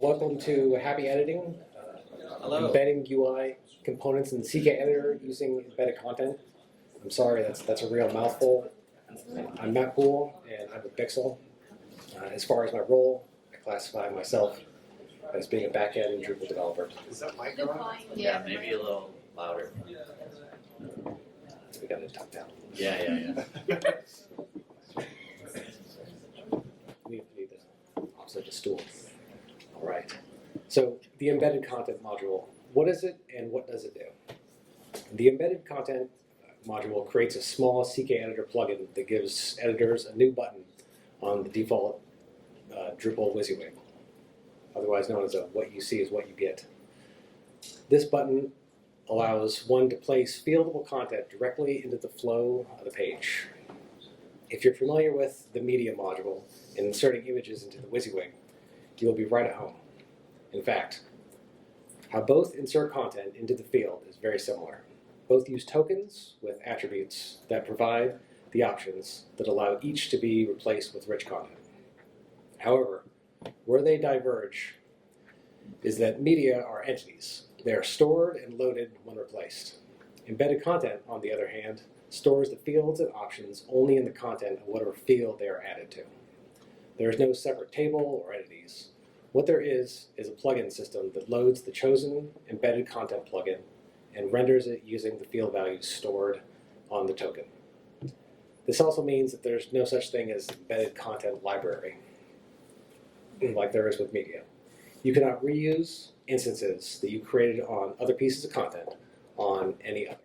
Welcome to Happy Editing, Hello. embedding UI components in the CKEditor using embedded content. I'm sorry, that's a real mouthful. I'm Matt Poole, and I'm with Pixel. As far as my role, I classify myself as being a back-end Drupal developer. Is that mic on? Yeah, maybe a little louder. We got it tucked down. Yeah. We have to do the opposite of the stool. All right. So the embedded content module, what is it and what does it do? The embedded content module creates a small CKEditor plugin that gives editors a new button on the default Drupal WYSIWYG, otherwise known as a what you see is what you get. This button allows one to place fieldable content directly into the flow of the page. If you're familiar with the media module and inserting images into the WYSIWYG, you will be right at home. In fact, how both insert content into the field is very similar. Both use tokens with attributes that provide the options that allow each to be replaced with rich content. However, where they diverge is that media are entities. They are stored and loaded when replaced. Embedded content, on the other hand, stores the fields and options only in the content of whatever field they are added to. There is no separate table or entities. What there is a plugin system that loads the chosen embedded content plugin and renders it using the field values stored on the token. This also means that there's no such thing as embedded content library, like there is with media. You cannot reuse instances that you created on other pieces of content on any other.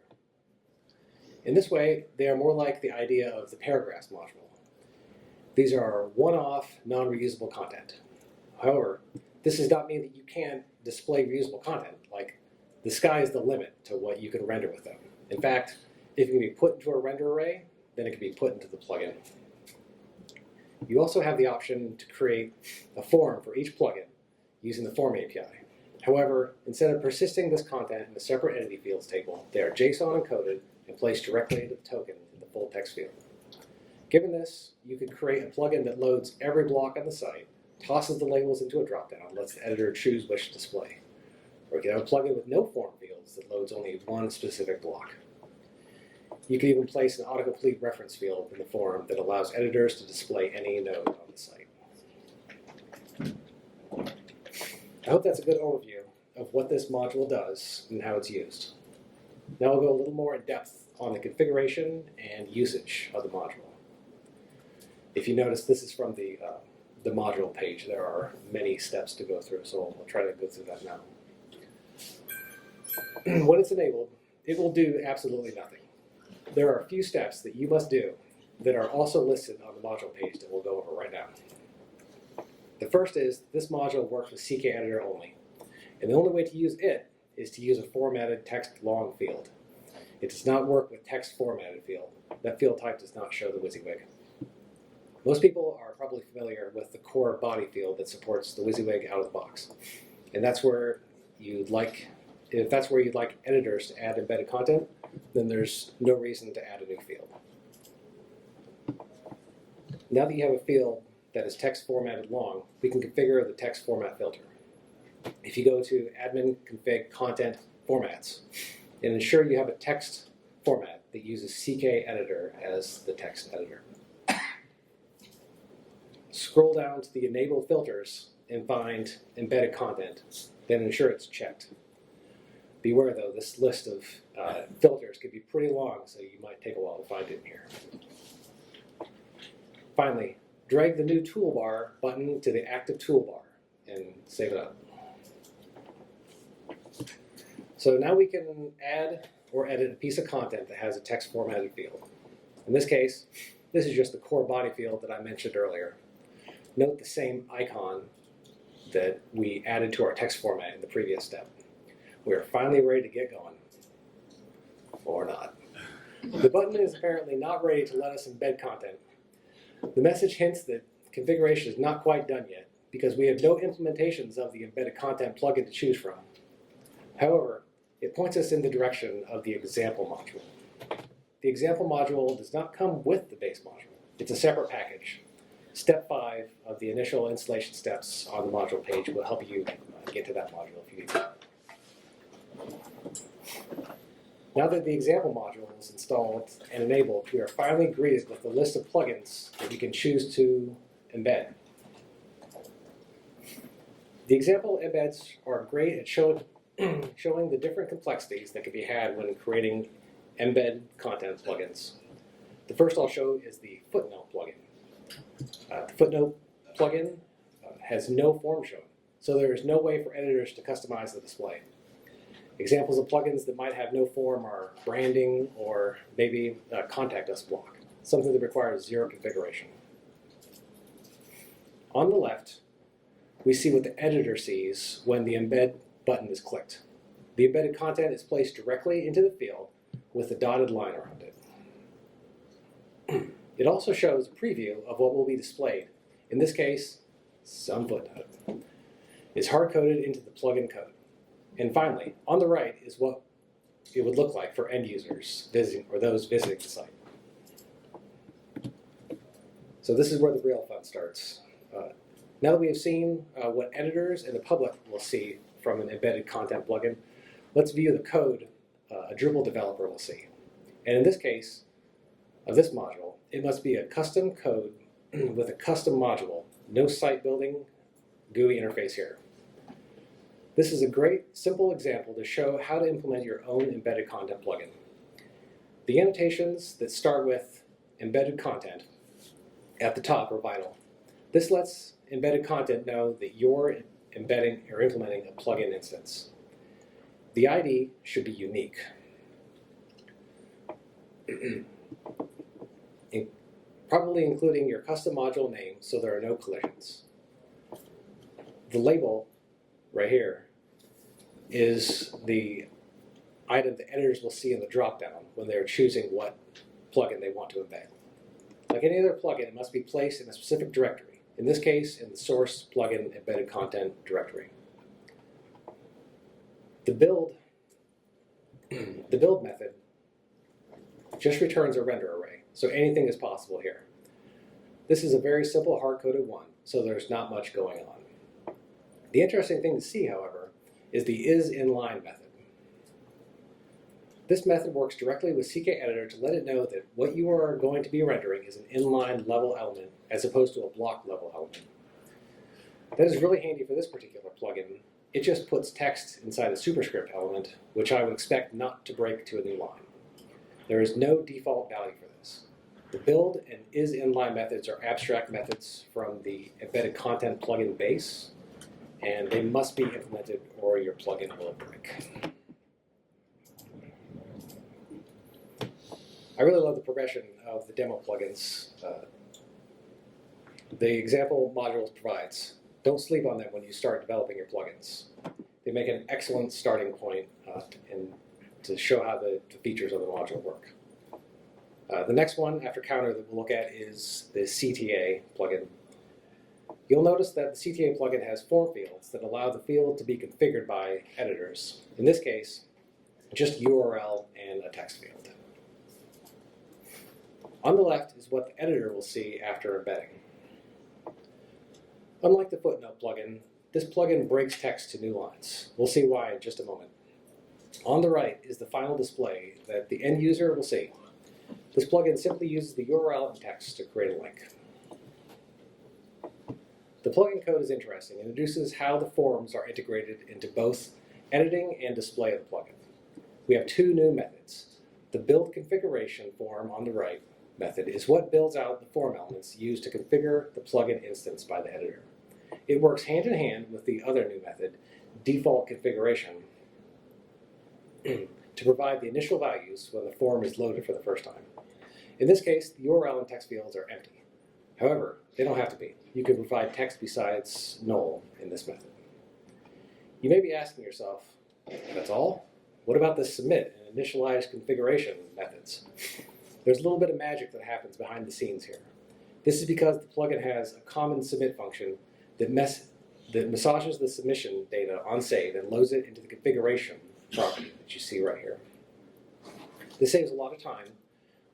In this way, they are more like the idea of the paragraphs module. These are one-off, non-reusable content. However, this does not mean that you can't display reusable content, like the sky is the limit to what you can render with them. In fact, if it can be put into a render array, then it can be put into the plugin. You also have the option to create a form for each plugin using the form API. However, instead of persisting this content in a separate entity fields table, they are JSON encoded and placed directly into the token in the full text field. Given this, you could create a plugin that loads every block on the site, tosses the labels into a dropdown, lets the editor choose which to display. Or you can have a plugin with no form fields that loads only one specific block. You can even place an autocomplete reference field in the form that allows editors to display any node on the site. I hope that's a good overview of what this module does and how it's used. Now I'll go a little more in depth on the configuration and usage of the module. If you notice, this is from the module page. There are many steps to go through, so I'll try to go through that now. When it's enabled, it will do absolutely nothing. There are a few steps that you must do that are also listed on the module page that we'll go over right now. The first is this module works with CKEditor only, and the only way to use it is to use a formatted text long field. It does not work with text formatted field. That field type does not show the WYSIWYG. Most people are probably familiar with the core body field that supports the WYSIWYG out of the box. And that's where if that's where you'd like editors to add embedded content, then there's no reason to add a new field. Now that you have a field that is text formatted long, we can configure the text format filter. If you go to admin config content formats and ensure you have a text format that uses CKEditor as the text editor. Scroll down to the enable filters and find embedded content, then ensure it's checked. Beware though, this list of filters could be pretty long, so you might take a while to find it in here. Finally, drag the new toolbar button to the active toolbar and save it up. So now we can add or edit a piece of content that has a text formatted field. In this case, this is just the core body field that I mentioned earlier. Note the same icon that we added to our text format in the previous step. We are finally ready to get going. Or not. The button is apparently not ready to let us embed content. The message hints that configuration is not quite done yet because we have no implementations of the embedded content plugin to choose from. However, it points us in the direction of the example module. The example module does not come with the base module. It's a separate package. Step 5 of the initial installation steps on the module page will help you get to that module if you need to. Now that the example module is installed and enabled, we are finally greeted with a list of plugins that you can choose to embed. The example embeds are great at showing the different complexities that can be had when creating embed content plugins. The first I'll show is the footnote plugin. The footnote plugin has no form shown, so there is no way for editors to customize the display. Examples of plugins that might have no form are branding or maybe a contact us block, something that requires zero configuration. On the left, we see what the editor sees when the embed button is clicked. The embedded content is placed directly into the field with a dotted line around it. It also shows a preview of what will be displayed. In this case, some footnote. It's hard-coded into the plugin code. And finally, on the right is what it would look like for end users visiting or those visiting the site. So this is where the real fun starts. Now that we have seen what editors and the public will see from an embedded content plugin, let's view the code a Drupal developer will see. And in this case, of this module, it must be a custom code with a custom module, no site building GUI interface here. This is a great, simple example to show how to implement your own embedded content plugin. The annotations that start with embedded content at the top are vital. This lets embedded content know that you're embedding or implementing a plugin instance. The ID should be unique. Probably including your custom module name so there are no collisions. The label right here is the item the editors will see in the dropdown when they're choosing what plugin they want to embed. Like any other plugin, it must be placed in a specific directory. In this case, in the source plugin embedded content directory. The build method just returns a render array, so anything is possible here. This is a very simple hard-coded one, so there's not much going on. The interesting thing to see, however, is the isInline method. This method works directly with CKEditor to let it know that what you are going to be rendering is an inline level element as opposed to a block level element. That is really handy for this particular plugin. It just puts text inside a superscript element, which I would expect not to break to a new line. There is no default value for this. The build and isInline methods are abstract methods from the embedded content plugin base, and they must be implemented or your plugin will break. I really love the progression of the demo plugins. The example modules provides. Don't sleep on them when you start developing your plugins. They make an excellent starting point to show how the features of the module work. The next one after counter that we'll look at is the CTA plugin. You'll notice that the CTA plugin has form fields that allow the field to be configured by editors. In this case, just URL and a text field. On the left is what the editor will see after embedding. Unlike the footnote plugin, this plugin breaks text to new lines. We'll see why in just a moment. On the right is the final display that the end user will see. This plugin simply uses the URL and text to create a link. The plugin code is interesting and introduces how the forms are integrated into both editing and display of the plugin. We have two new methods. The build configuration form on the right method is what builds out the form elements used to configure the plugin instance by the editor. It works hand in hand with the other new method, default configuration, to provide the initial values when the form is loaded for the first time. In this case, the URL and text fields are empty. However, they don't have to be. You can provide text besides null in this method. You may be asking yourself, that's all? What about the submit and initialize configuration methods? There's a little bit of magic that happens behind the scenes here. This is because the plugin has a common submit function that massages the submission data on save and loads it into the configuration property that you see right here. This saves a lot of time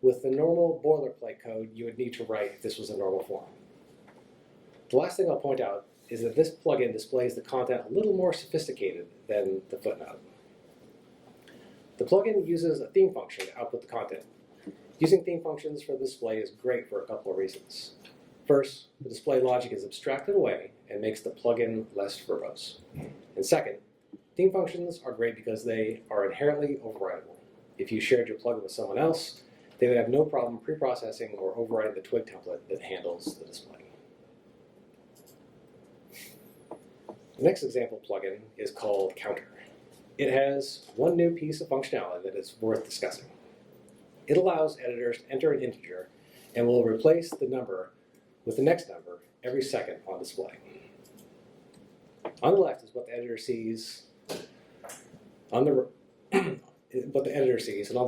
with the normal boilerplate code you would need to write if this was a normal form. The last thing I'll point out is that this plugin displays the content a little more sophisticated than the footnote. The plugin uses a theme function to output the content. Using theme functions for the display is great for a couple of reasons. First, the display logic is abstracted away and makes the plugin less verbose. And second, theme functions are great because they are inherently overridable. If you shared your plugin with someone else, they would have no problem pre-processing or overriding the twig template that handles the display. The next example plugin is called Counter. It has one new piece of functionality that is worth discussing. It allows editors to enter an integer and will replace the number with the next number every second on display. On the left is what the editor sees, and on the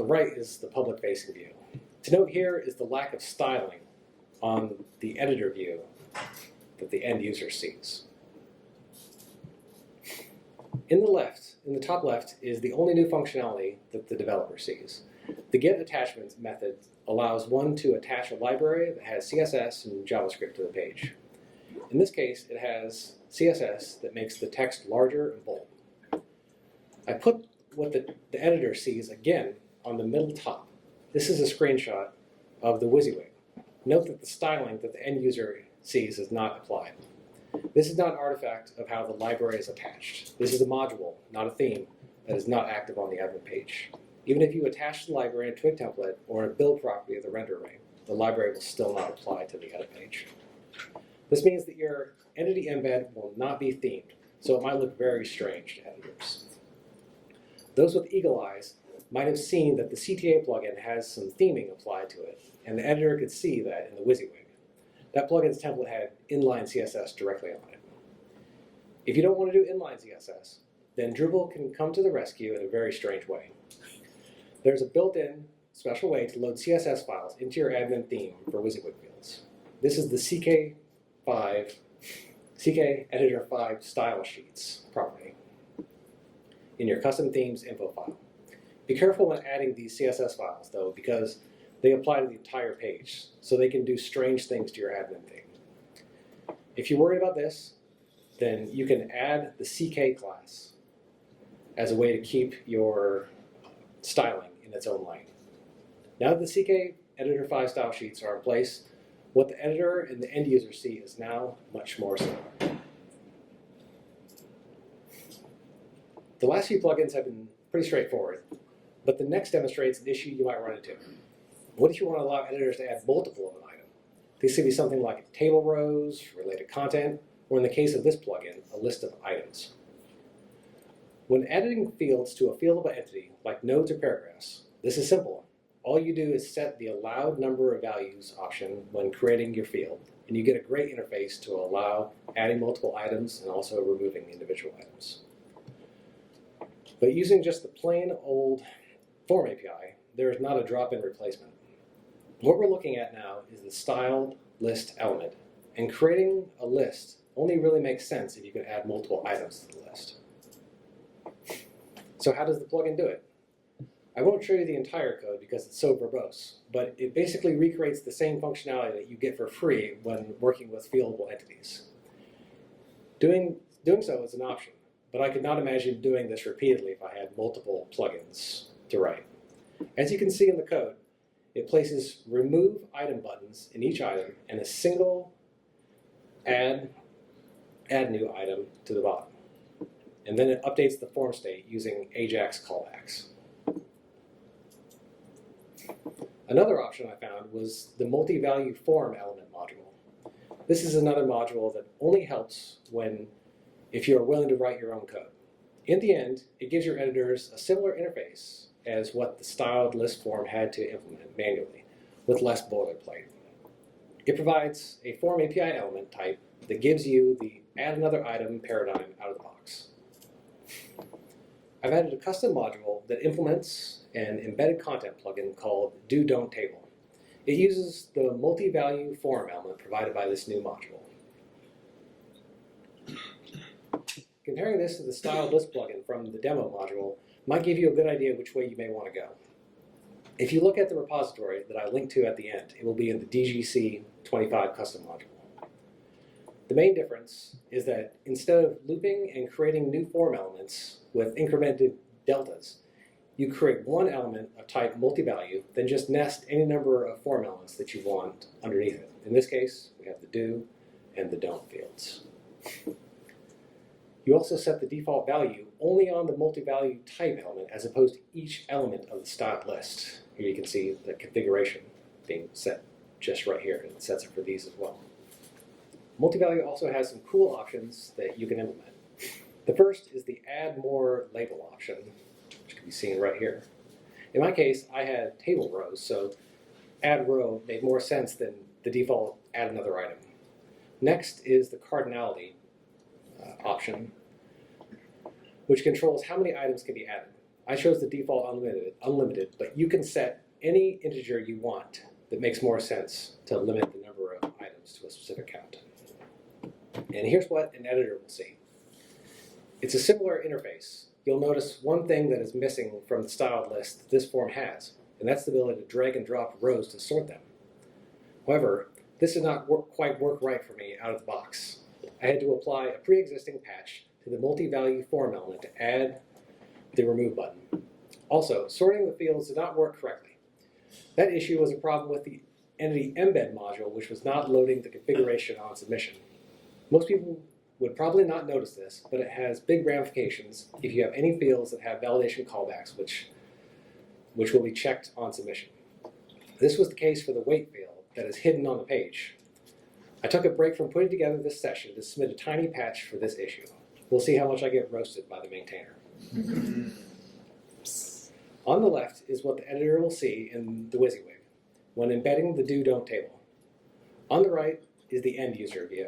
right is the public-facing view. To note here is the lack of styling on the editor view that the end user sees. In the top left is the only new functionality that the developer sees. The get attachments method allows one to attach a library that has CSS and JavaScript to the page. In this case, it has CSS that makes the text larger and bold. I put what the editor sees again on the middle top. This is a screenshot of the WYSIWYG. Note that the styling that the end user sees is not applied. This is not an artifact of how the library is attached. This is a module, not a theme, that is not active on the admin page. Even if you attach the library in a twig template or a build property of the render array, the library will still not apply to the edit page. This means that your entity embed will not be themed, so it might look very strange to editors. Those with eagle eyes might have seen that the CTA plugin has some theming applied to it, and the editor could see that in the WYSIWYG. That plugin's template had inline CSS directly on it. If you don't want to do inline CSS, then Drupal can come to the rescue in a very strange way. There's a built-in special way to load CSS files into your admin theme for WYSIWYG fields. This is the CKEditor 5 style sheets property in your custom themes info file. Be careful when adding these CSS files, though, because they apply to the entire page, so they can do strange things to your admin theme. If you're worried about this, then you can add the CK class as a way to keep your styling in its own lane. Now that the CKEditor 5 style sheets are in place, what the editor and the end user see is now much more similar. The last few plugins have been pretty straightforward, but the next demonstrates an issue you might run into. What if you want to allow editors to add multiple of an item? This could be something like table rows, related content, or in the case of this plugin, a list of items. When editing fields to a fieldable entity, like nodes or paragraphs, this is simple. All you do is set the allowed number of values option when creating your field, and you get a great interface to allow adding multiple items and also removing individual items. But using just the plain old form API, there is not a drop-in replacement. What we're looking at now is the styled list element, and creating a list only really makes sense if you can add multiple items to the list. So how does the plugin do it? I won't show you the entire code because it's so verbose, but it basically recreates the same functionality that you get for free when working with fieldable entities. Doing so is an option, but I could not imagine doing this repeatedly if I had multiple plugins to write. As you can see in the code, it places remove item buttons in each item and a single add new item to the bottom. And then it updates the form state using AJAX callbacks. Another option I found was the multi-value form element module. This is another module that only helps if you are willing to write your own code. In the end, it gives your editors a similar interface as what the styled list form had to implement manually, with less boilerplate. It provides a form API element type that gives you the add another item paradigm out of the box. I've added a custom module that implements an embedded content plugin called do-don't table. It uses the multi-value form element provided by this new module. Comparing this to the styled list plugin from the demo module might give you a good idea which way you may want to go. If you look at the repository that I linked to at the end, it will be in the DGC 25 custom module. The main difference is that instead of looping and creating new form elements with incremented deltas, you create one element of type multi-value, then just nest any number of form elements that you want underneath it. In this case, we have the do and the don't fields. You also set the default value only on the multi-value type element as opposed to each element of the styled list. Here you can see the configuration being set just right here, and it sets it for these as well. Multi-value also has some cool options that you can implement. The first is the add more label option, which can be seen right here. In my case, I had table rows, so add row made more sense than the default add another item. Next is the cardinality option, which controls how many items can be added. I chose the default unlimited, but you can set any integer you want that makes more sense to limit the number of items to a specific count. And here's what an editor will see. It's a similar interface. You'll notice one thing that is missing from the styled list that this form has, and that's the ability to drag and drop rows to sort them. However, this did not quite work right for me out of the box. I had to apply a pre-existing patch to the multi-value form element to add the remove button. Also, sorting the fields did not work correctly. That issue was a problem with the entity embed module, which was not loading the configuration on submission. Most people would probably not notice this, but it has big ramifications if you have any fields that have validation callbacks, which will be checked on submission. This was the case for the weight field that is hidden on the page. I took a break from putting together this session to submit a tiny patch for this issue. We'll see how much I get roasted by the maintainer. On the left is what the editor will see in the WYSIWYG when embedding the do-don't table. On the right is the end user view.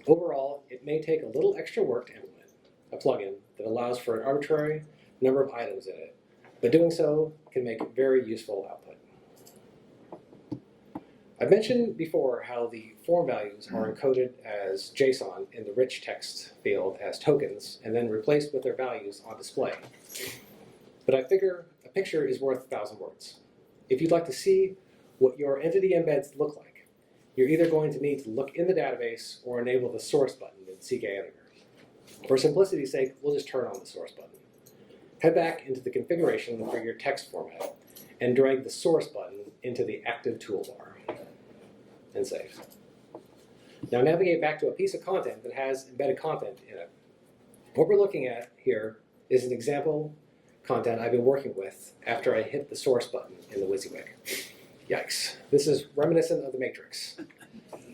Overall, it may take a little extra work to implement a plugin that allows for an arbitrary number of items in it, but doing so can make very useful output. I've mentioned before how the form values are encoded as JSON in the rich text field as tokens and then replaced with their values on display. But I figure a picture is worth 1,000 words. If you'd like to see what your entity embeds look like, you're either going to need to look in the database or enable the source button in CKEditor. For simplicity's sake, we'll just turn on the source button. Head back into the configuration for your text format and drag the source button into the active toolbar and save. Now navigate back to a piece of content that has embedded content in it. What we're looking at here is an example content I've been working with after I hit the source button in the WYSIWYG. Yikes, this is reminiscent of the Matrix.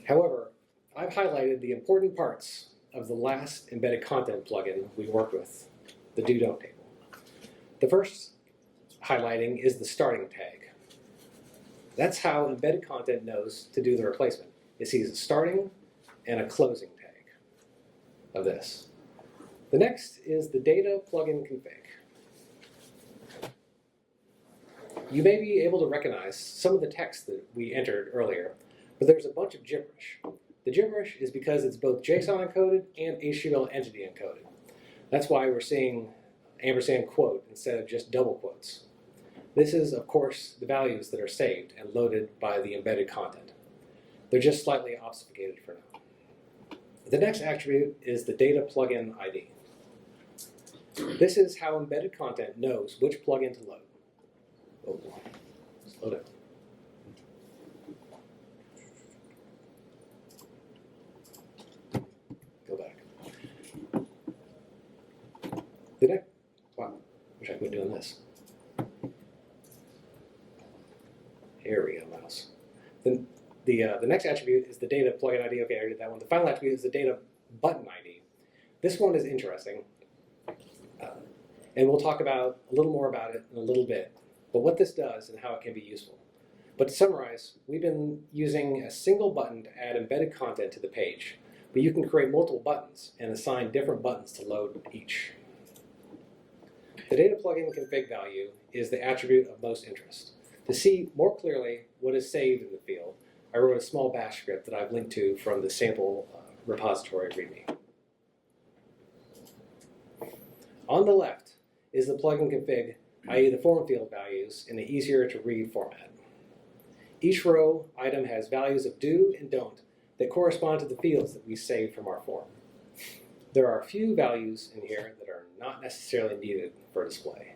However, I've highlighted the important parts of the last embedded content plugin we worked with, the do-don't table. The first highlighting is the starting tag. That's how embedded content knows to do the replacement. It sees a starting and a closing tag of this. The next is the data plugin config. You may be able to recognize some of the text that we entered earlier, but there's a bunch of gibberish. The gibberish is because it's both JSON encoded and HTML entity encoded. That's why we're seeing ampersand quote instead of just double quotes. This is, of course, the values that are saved and loaded by the embedded content. They're just slightly obfuscated for now. The next attribute is the data plugin ID. This is how embedded content knows which plugin to load. Oh, slow down. Go back. Wow, wish I quit doing this. Here we go, mouse. Then the next attribute is the data plugin ID. Okay, I did that one. The final attribute is the data button ID. This one is interesting, and we'll talk about a little more about it in a little bit, but what this does and how it can be useful. But to summarize, we've been using a single button to add embedded content to the page, but you can create multiple buttons and assign different buttons to load each. The data plugin config value is the attribute of most interest. To see more clearly what is saved in the field, I wrote a small bash script that I've linked to from the sample repository README. On the left is the plugin config, i.e. the form field values in the easier to read format. Each row item has values of do and don't that correspond to the fields that we save from our form. There are a few values in here that are not necessarily needed for display.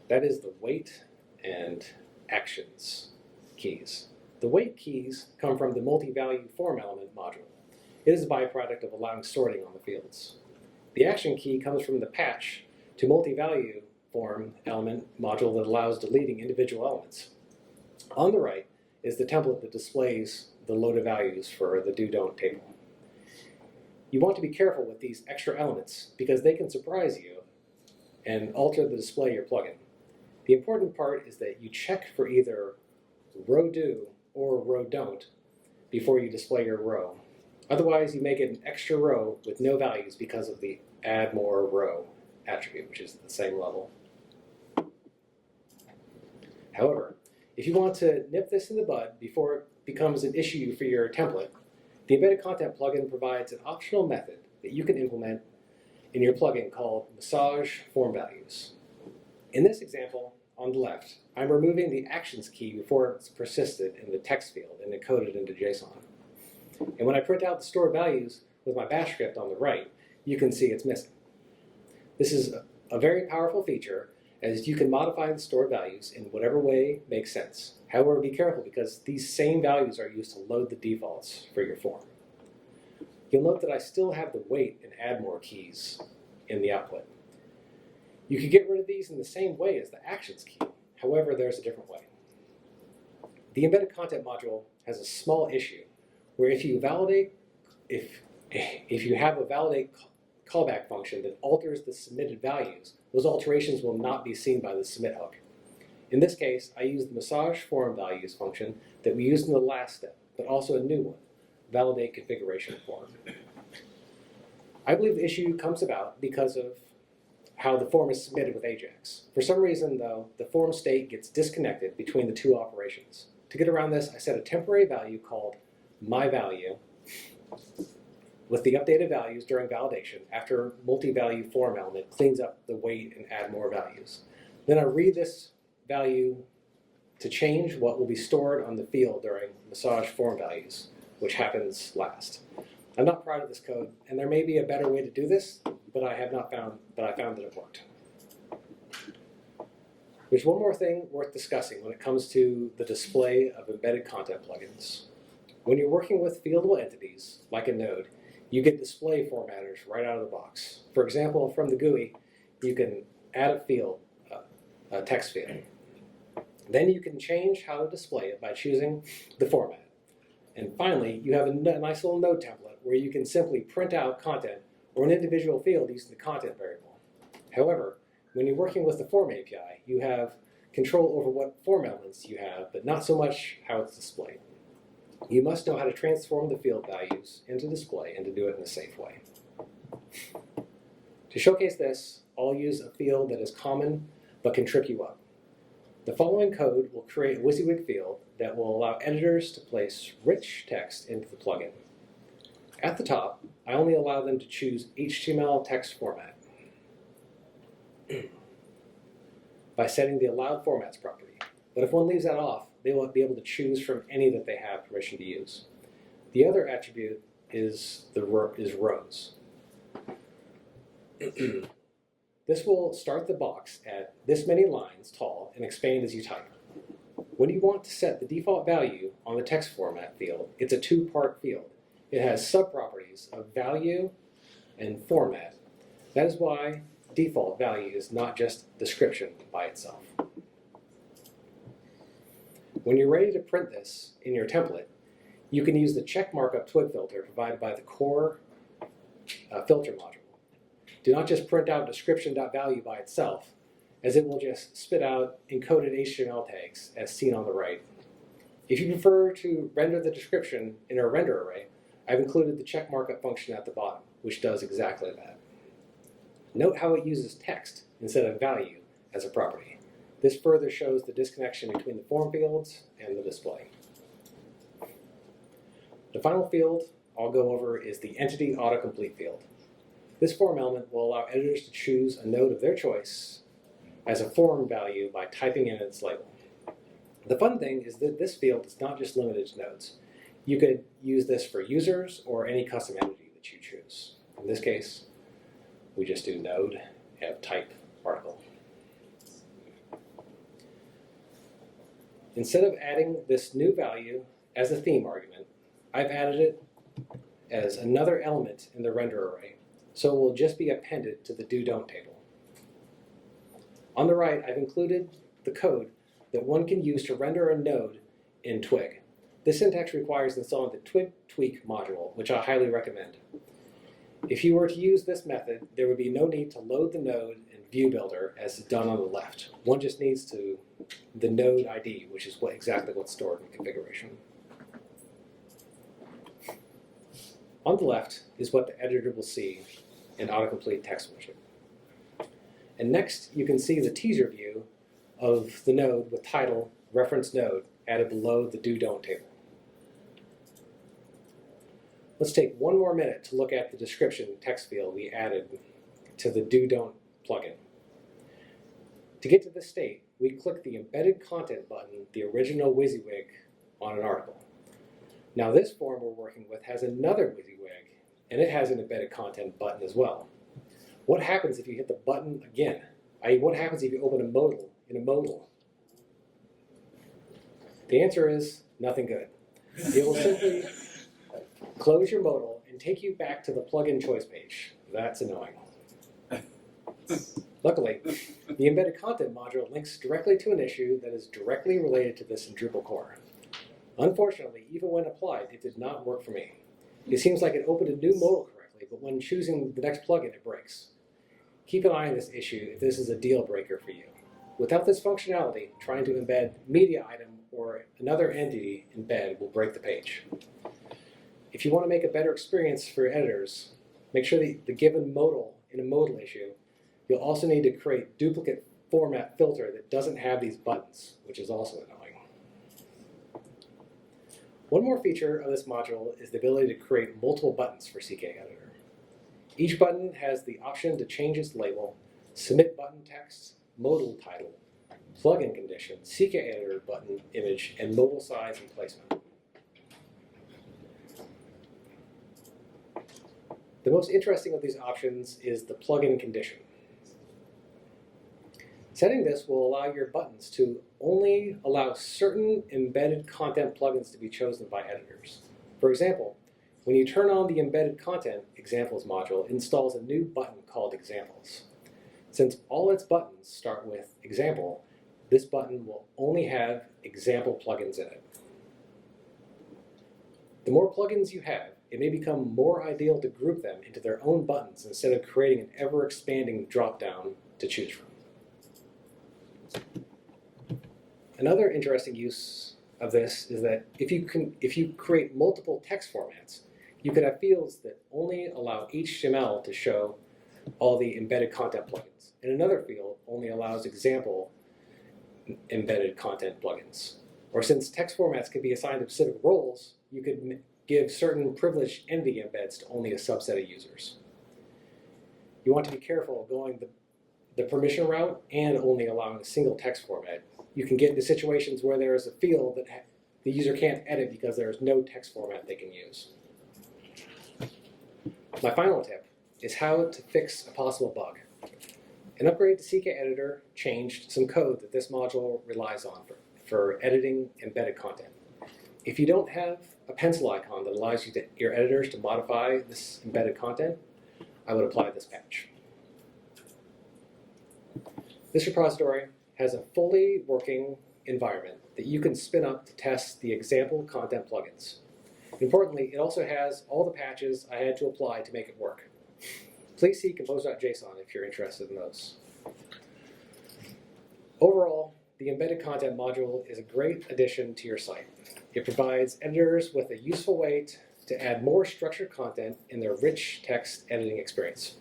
That is the weight and actions keys. The weight keys come from the multi-value form element module. It is a byproduct of allowing sorting on the fields. The action key comes from the patch to multi-value form element module that allows deleting individual elements. On the right is the template that displays the loaded values for the do-don't table. You want to be careful with these extra elements because they can surprise you and alter the display of your plugin. The important part is that you check for either row do or row don't before you display your row. Otherwise, you may get an extra row with no values because of the add more row attribute, which is at the same level. However, if you want to nip this in the bud before it becomes an issue for your template, the Embedded Content plugin provides an optional method that you can implement in your plugin called massage form values. In this example, on the left, I'm removing the actions key before it's persisted in the text field and encoded into JSON. And when I print out the stored values with my bash script on the right, you can see it's missing. This is a very powerful feature, as you can modify the stored values in whatever way makes sense. However, be careful because these same values are used to load the defaults for your form. You'll note that I still have the weight and add more keys in the output. You could get rid of these in the same way as the actions key. However, there's a different way. The embedded content module has a small issue where if you have a validate callback function that alters the submitted values, those alterations will not be seen by the submit hook. In this case, I use the massage form values function that we used in the last step, but also a new one, validate configuration form. I believe the issue comes about because of how the form is submitted with Ajax. For some reason, though, the form state gets disconnected between the two operations. To get around this, I set a temporary value called myValue with the updated values during validation after multi-value form element cleans up the weight and add more values. Then I read this value to change what will be stored on the field during massage form values, which happens last. I'm not proud of this code, and there may be a better way to do this, but I found that it worked. There's one more thing worth discussing when it comes to the display of embedded content plugins. When you're working with fieldable entities, like a node, you get display formatters right out of the box. For example, from the GUI, you can add a field, a text field. Then you can change how to display it by choosing the format. And finally, you have a nice little node template where you can simply print out content or an individual field using the content variable. However, when you're working with the form API, you have control over what form elements you have, but not so much how it's displayed. You must know how to transform the field values into display and to do it in a safe way. To showcase this, I'll use a field that is common but can trip you up. The following code will create a WYSIWYG field that will allow editors to place rich text into the plugin. At the top, I only allow them to choose HTML text format by setting the allowed formats property. But if one leaves that off, they won't be able to choose from any that they have permission to use. The other attribute is rows. This will start the box at this many lines tall and expand as you type. When you want to set the default value on the text format field, it's a two-part field. It has sub-properties of value and format. That is why default value is not just description by itself. When you're ready to print this in your template, you can use the check markup twig filter provided by the core filter module. Do not just print out description.value by itself, as it will just spit out encoded HTML tags as seen on the right. If you prefer to render the description in a render array, I've included the check markup function at the bottom, which does exactly that. Note how it uses text instead of value as a property. This further shows the disconnection between the form fields and the display. The final field I'll go over is the entity autocomplete field. This form element will allow editors to choose a node of their choice as a form value by typing in its label. The fun thing is that this field is not just limited to nodes. You could use this for users or any custom entity that you choose. In this case, we just do node and type article. Instead of adding this new value as a theme argument, I've added it as another element in the render array, so it will just be appended to the do-don't table. On the right, I've included the code that one can use to render a node in Twig. This syntax requires installing the Twig tweak module, which I highly recommend. If you were to use this method, there would be no need to load the node in View Builder as done on the left. One just needs the node ID, which is exactly what's stored in configuration. On the left is what the editor will see in autocomplete text widget. And next, you can see the teaser view of the node with title, reference node, added below the do-don't table. Let's take one more minute to look at the description text field we added to the do-don't plugin. To get to this state, we click the embedded content button, the original WYSIWYG, on an article. Now this form we're working with has another WYSIWYG, and it has an embedded content button as well. What happens if you hit the button again? I.e., what happens if you open a modal in a modal? The answer is nothing good. It will simply close your modal and take you back to the plugin choice page. That's annoying. Luckily, the embedded content module links directly to an issue that is directly related to this in Drupal core. Unfortunately, even when applied, it did not work for me. It seems like it opened a new modal correctly, but when choosing the next plugin, it breaks. Keep an eye on this issue if this is a deal breaker for you. Without this functionality, trying to embed media item or another entity embed will break the page. If you want to make a better experience for your editors, make sure that the given modal in a modal issue, you'll also need to create duplicate format filter that doesn't have these buttons, which is also annoying. One more feature of this module is the ability to create multiple buttons for CKEditor. Each button has the option to change its label, submit button text, modal title, plugin condition, CKEditor button image, and modal size and placement. The most interesting of these options is the plugin condition. Setting this will allow your buttons to only allow certain embedded content plugins to be chosen by editors. For example, when you turn on the embedded content examples module, it installs a new button called examples. Since all its buttons start with example, this button will only have example plugins in it. The more plugins you have, it may become more ideal to group them into their own buttons instead of creating an ever-expanding drop-down to choose from. Another interesting use of this is that if you create multiple text formats, you could have fields that only allow HTML to show all the embedded content plugins, and another field only allows example embedded content plugins. Or since text formats can be assigned to specific roles, you could give certain privileged entity embeds to only a subset of users. You want to be careful of going the permission route and only allowing a single text format. You can get into situations where there is a field that the user can't edit because there is no text format they can use. My final tip is how to fix a possible bug. An upgrade to CKEditor changed some code that this module relies on for editing embedded content. If you don't have a pencil icon that allows your editors to modify this embedded content, I would apply this patch. This repository has a fully working environment that you can spin up to test the example content plugins. Importantly, it also has all the patches I had to apply to make it work. Please see compose.json if you're interested in those. Overall, the embedded content module is a great addition to your site. It provides editors with a useful way to add more structured content in their rich text editing experience.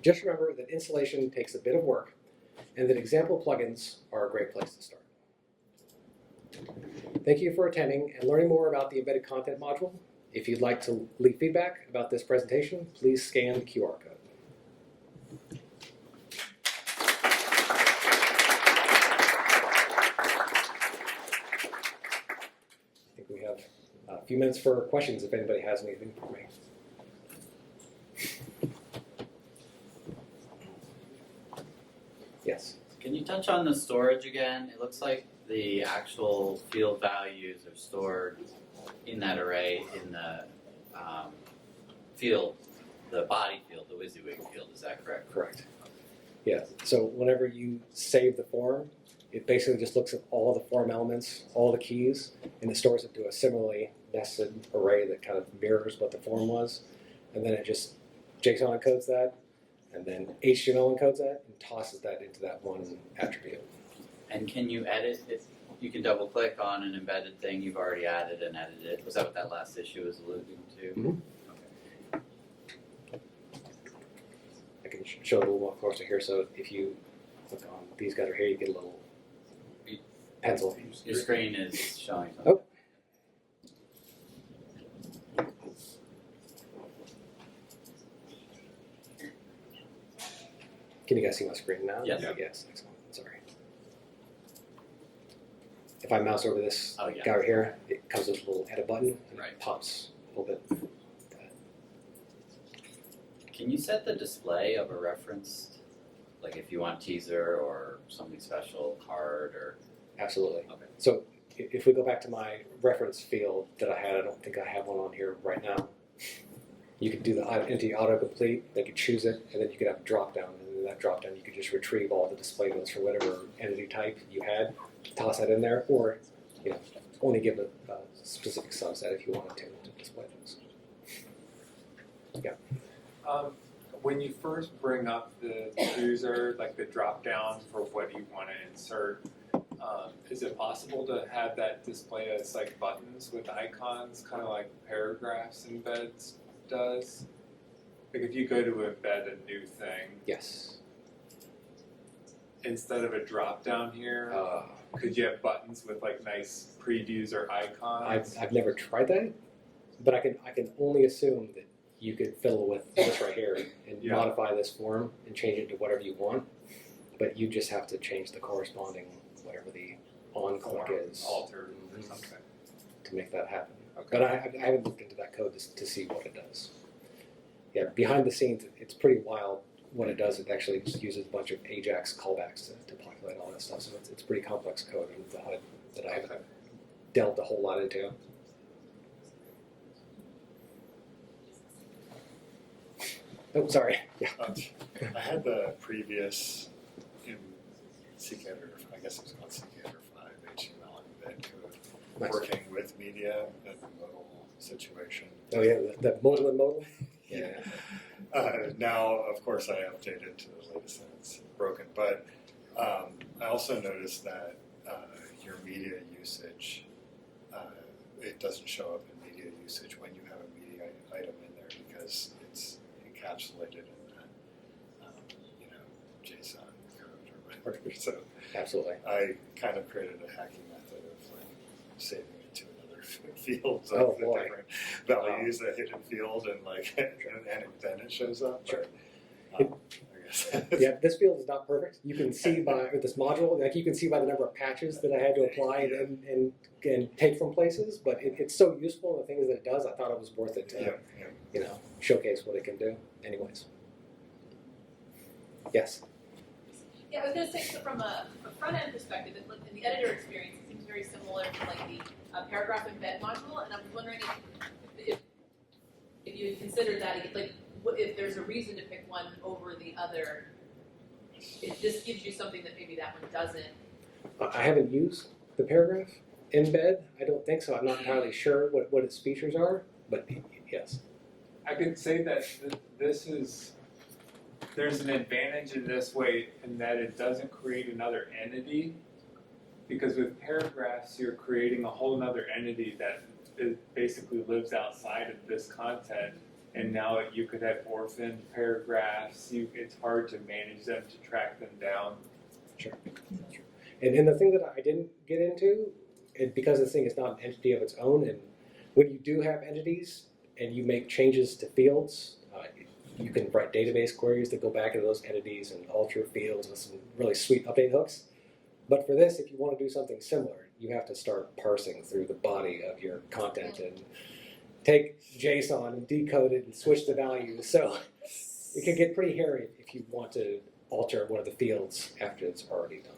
Just remember that installation takes a bit of work, and that example plugins are a great place to start. Thank you for attending and learning more about the embedded content module. If you'd like to leave feedback about this presentation, please scan the QR code. I think we have few minutes for questions if anybody has anything for me. Yes. Can you touch on the storage again? It looks like the actual field values are stored in that array in the field, the body field, the WYSIWYG field. Is that correct? Correct. Yeah. So whenever you save the form, it basically just looks at all the form elements, all the keys, and it stores it to a similarly nested array that kind of mirrors what the form was, and then it just JSON encodes that, and then HTML encodes that, and tosses that into that one attribute. And can you edit it? You can double click on an embedded thing you've already added and edit it. Was that what that last issue was alluding to? Mm-hmm. I can show a little more closer here. So if you click on these guys right here, you get a little pencil. Your screen is showing something. Oh. Can you guys see my screen now? Yes. Yeah. Yes, excellent. Sorry. If I mouse over this Oh, yeah. guy right here, it comes with a little edit button and Right. it pops a little bit. Can you set the display of a reference? Like if you want teaser or something special, card or... Absolutely. Okay. So if we go back to my reference field that I had, I don't think I have one on here right now. You could do the empty autocomplete, they could choose it, and then you could have a drop down, and in that drop down you could just retrieve all the display notes for whatever entity type you had, toss that in there, or only give a specific subset if you wanted to display those. Yeah. When you first bring up the user, like the drop down for what you want to insert, is it possible to have that display as like buttons with icons, kind of like paragraphs embeds does? Like if you go to embed a new thing, Yes. instead of a drop down here, could you have buttons with like nice previews or icons? I've never tried that, but I can only assume that you could fiddle with this right here and Yeah. modify this form and change it to whatever you want, but you just have to change the corresponding whatever the on click Form is altered or Mhm. something. to make that happen. Okay. But I haven't looked into that code to see what it does. Yeah, behind the scenes, it's pretty wild what it does. It actually just uses a bunch of AJAX callbacks to populate all that stuff. So it's pretty complex code under the hood that I haven't Okay. delved a whole lot into. Oh, sorry. Yeah. I had the previous in CKEditor, I guess it was called CKEditor 5 HTML embed code, Nice. working with media in the modal situation. Oh yeah, the modal and modal. Yeah. Now, of course, I updated to the latest and it's broken, but I also noticed that your media usage, it doesn't show up in media usage when you have a media item in there because it's encapsulated in that, JSON code or whatever. So Absolutely. I kind of created a hacking method of like saving it to another field of Oh, the boy. different values, a hidden field, and like, and then it shows up. Sure. But, I guess. Yeah, this field is not perfect. You can see by with this module, like you can see by the number of patches that I had to apply and take from places, but it's so useful in the things that it does. I thought it was worth it to Yeah. showcase what it can do. Anyways. Yes. Yeah, I was going to say, so from a front-end perspective, in the editor experience, it seems very similar to like the paragraph embed module, and I was wondering if you had considered that, like, if there's a reason to pick one over the other, if this gives you something that maybe that one doesn't. I haven't used the paragraph embed. I don't think so. I'm not entirely sure what its features are, but yes. I could say that there's an advantage in this way in that it doesn't create another entity, because with paragraphs you're creating a whole other entity that basically lives outside of this content, and now you could have orphaned paragraphs. It's hard to manage them, to track them down. Sure. And the thing that I didn't get into, because this thing is not an entity of its own, and when you do have entities and you make changes to fields, you can write database queries that go back into those entities and alter fields with some really sweet update hooks. But for this, if you want to do something similar, you have to start parsing through the body of your content and take JSON and decode it and switch the values. So it can get pretty hairy if you want to alter one of the fields after it's already done.